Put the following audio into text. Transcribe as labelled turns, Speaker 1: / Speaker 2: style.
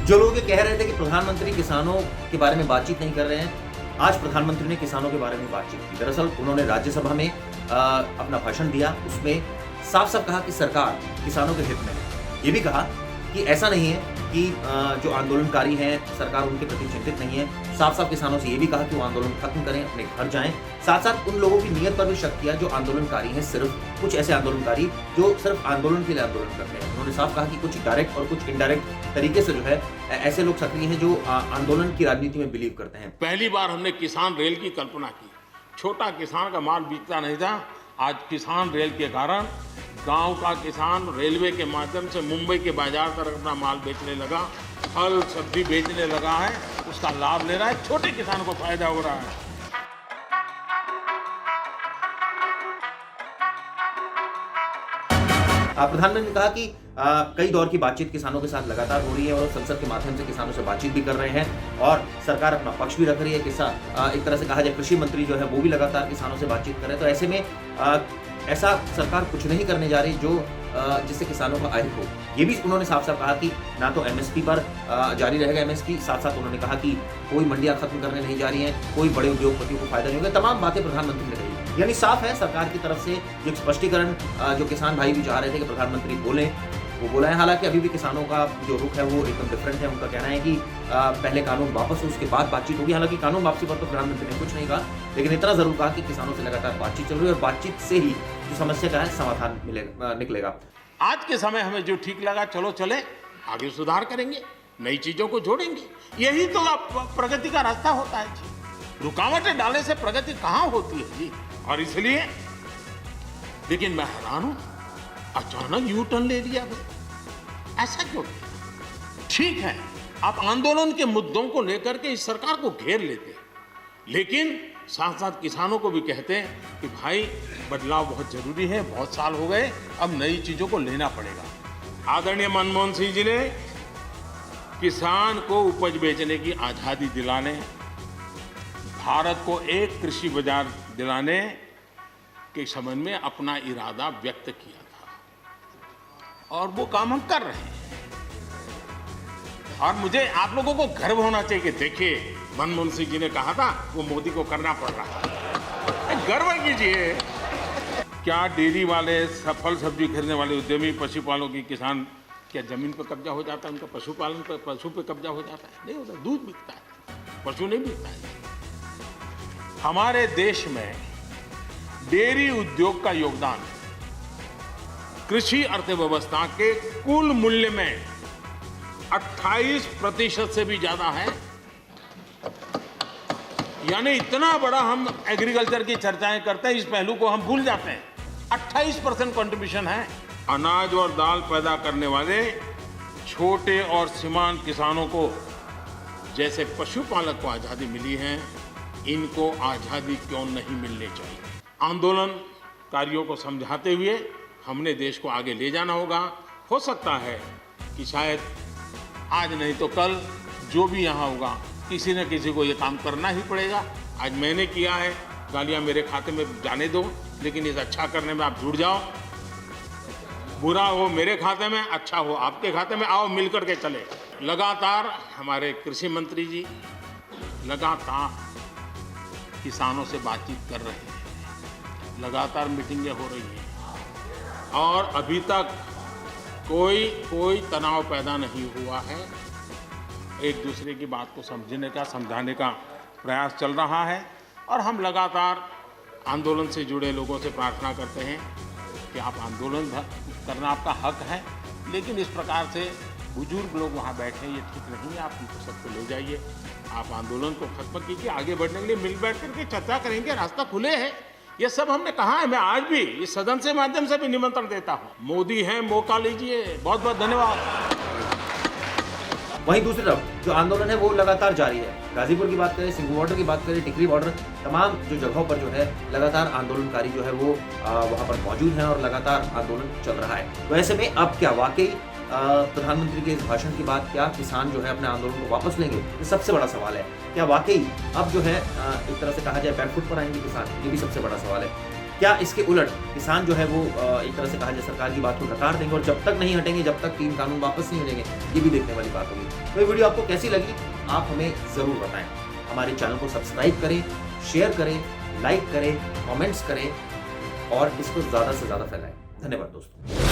Speaker 1: जो लोग ये कह रहे थे कि प्रधानमंत्री किसानों के बारे में बातचीत नहीं कर रहे हैं, आज प्रधानमंत्री ने किसानों के बारे में बातचीत की। दरअसल उन्होंने राज्यसभा में अपना भाषण दिया, उसमें साफ-साफ कहा कि सरकार किसानों के हित में है। ये भी कहा कि ऐसा नहीं है कि जो आंदोलनकारी हैं, सरकार उनके प्रति चिंतित नहीं है। साफ-साफ किसानों से ये भी कहा कि वो आंदोलन खत्म करें, अपने घर जाएँ। साथ-साथ उन लोगों की नीयत पर भी शक किया जो आंदोलनकारी हैं, सिर्फ कुछ ऐसे आंदोलनकारी जो सिर्फ आंदोलन के लिए आंदोलन करते हैं। उन्होंने साफ कहा कि कुछ डायरेक्ट और कुछ इनडायरेक्ट तरीके से जो है ऐसे लोग सक्रिय हैं जो आंदोलन की राजनीति में बिलीव करते हैं।
Speaker 2: पहली बार हमने किसान रेल की कल्पना की। छोटा किसान का माल बिकता नहीं था, आज किसान रेल के कारण गांव का किसान रेलवे के माध्यम से मुंबई के बाजार तक अपना माल बेचने लगा, फल सब्जी बेचने लगा है, उसका लाभ ले रहा है, छोटे किसान को फायदा हो रहा है।
Speaker 1: प्रधानमंत्री ने कहा कि कई दौर की बातचीत किसानों के साथ लगातार हो रही है और संसद के माध्यम से किसानों से बातचीत भी कर रहे हैं और सरकार अपना पक्ष भी रख रही है। एक तरह से कहा जाए कृषि मंत्री जो है वो भी लगातार किसानों से बातचीत कर रहे हैं। तो ऐसे में ऐसा सरकार कुछ नहीं करने जा रही जो जिससे किसानों का अहित हो। ये भी उन्होंने साफ-साफ कहा कि ना तो एमएसपी पर जारी रहेगा एमएसपी, साथ-साथ उन्होंने कहा कि कोई मंडियां खत्म करने नहीं जा रही हैं, कोई बड़े उद्योगपतियों को फायदा नहीं होगा। तमाम बातें प्रधानमंत्री ने कही। यानी साफ है सरकार की तरफ से जो स्पष्टीकरण जो किसान भाई भी चाह रहे थे कि प्रधानमंत्री बोलें, वो बोला है। हालांकि अभी भी किसानों का जो रुख है वो एकदम डिफरेंट है। उनका कहना है कि पहले कानून वापस हो, उसके बाद बातचीत होगी। हालांकि कानून वापसी पर तो प्रधानमंत्री ने कुछ नहीं कहा, लेकिन इतना जरूर कहा कि किसानों से लगातार बातचीत चल रही है और बातचीत से ही जो समस्या का है समाधान निकलेगा।
Speaker 2: आज के समय हमें जो ठीक लगा चलो चले, आगे सुधार करेंगे, नई चीजों को जोड़ेंगे। यही तो प्रगति का रास्ता होता है जी। रुकावटें डालने से प्रगति कहां होती है जी। और इसलिए लेकिन मैं हैरान हूं, अचानक यू टर्न ले लिया भाई, ऐसा क्यों? ठीक है, आप आंदोलन के मुद्दों को लेकर के इस सरकार को घेर लेते हैं, लेकिन साथ साथ किसानों को भी कहते हैं कि भाई बदलाव बहुत जरूरी है, बहुत साल हो गए, अब नई चीजों को लेना पड़ेगा। आदरणीय मनमोहन सिंह जी ने किसान को उपज बेचने की आजादी दिलाने, भारत को एक कृषि बाजार दिलाने के संबंध में अपना इरादा व्यक्त किया था और वो काम हम कर रहे हैं। और मुझे आप लोगों को गर्व होना चाहिए कि देखिए मनमोहन सिंह जी ने कहा था वो मोदी को करना पड़ रहा है, गर्व कीजिए। क्या डेयरी वाले, फल सब्जी खरीदने वाले उद्यमी, पशुपालकों की किसान क्या जमीन पर कब्जा हो जाता है? उनका पशुपालन पर, पशु पे कब्जा हो जाता है? नहीं होता, दूध बिकता है, पशु नहीं बिकता है। हमारे देश में डेयरी उद्योग का योगदान कृषि अर्थव्यवस्था के कुल मूल्य में 28% से भी ज्यादा है। यानी इतना बड़ा हम एग्रीकल्चर की चर्चाएं करते हैं, इस पहलू को हम भूल जाते हैं। 28% कंट्रीब्यूशन है। अनाज और दाल पैदा करने वाले छोटे और सीमांत किसानों को जैसे पशुपालक को आजादी मिली है, इनको आजादी क्यों नहीं मिलनी चाहिए? आंदोलनकारियों को समझाते हुए हमने देश को आगे ले जाना होगा। हो सकता है कि शायद आज नहीं तो कल जो भी यहाँ होगा, किसी न किसी को ये काम करना ही पड़ेगा। आज मैंने किया है, गालियाँ मेरे खाते में जाने दो, लेकिन इस अच्छा करने में आप जुड़ जाओ। बुरा हो मेरे खाते में, अच्छा हो आपके खाते में, आओ मिलकर के चले। लगातार हमारे कृषि मंत्री जी लगातार किसानों से बातचीत कर रहे हैं, लगातार मीटिंगें हो रही हैं और अभी तक कोई तनाव पैदा नहीं हुआ है। एक दूसरे की बात को समझने का, समझाने का प्रयास चल रहा है और हम लगातार आंदोलन से जुड़े लोगों से प्रार्थना करते हैं कि आप आंदोलन करना आपका हक है, लेकिन इस प्रकार से बुजुर्ग लोग वहाँ बैठे ये ठीक नहीं है। आप उनको सबको ले जाइए, आप आंदोलन को खत्म कीजिए। आगे बढ़ने के लिए मिल बैठ करके चर्चा करेंगे, रास्ता खुले है। ये सब हमने कहा है। मैं आज भी इस सदन से माध्यम से भी निमंत्रण देता हूँ, मोदी है, मौका लीजिए। बहुत बहुत धन्यवाद।
Speaker 1: वहीं दूसरी तरफ जो आंदोलन है वो लगातार जारी है। गाजीपुर की बात करें, सिंघू बॉर्डर की बात करें, टिकरी बॉर्डर, तमाम जो जगहों पर जो है लगातार आंदोलनकारी जो है वो वहाँ पर मौजूद हैं और लगातार आंदोलन चल रहा है। तो ऐसे में अब क्या वाकई प्रधानमंत्री के इस भाषण के बाद क्या किसान जो है अपने आंदोलन को वापस लेंगे? ये सबसे बड़ा सवाल है। क्या वाकई अब जो है एक तरह से कहा जाए बैकफुट पर आएंगे किसान? ये भी सबसे बड़ा सवाल है। क्या इसके उलट किसान जो है वो एक तरह से कहा जाए सरकार की बात को नकार देंगे और जब तक नहीं हटेंगे, जब तक 3 कानून वापस नहीं मिलेंगे, ये भी देखने वाली बात होगी। तो ये वीडियो आपको कैसी लगी आप हमें जरूर बताएं। हमारे चैनल को सब्सक्राइब करें, शेयर करें, लाइक करें, कमेंट्स करें और इसको ज्यादा से ज्यादा फैलाएं। धन्यवाद दोस्तों।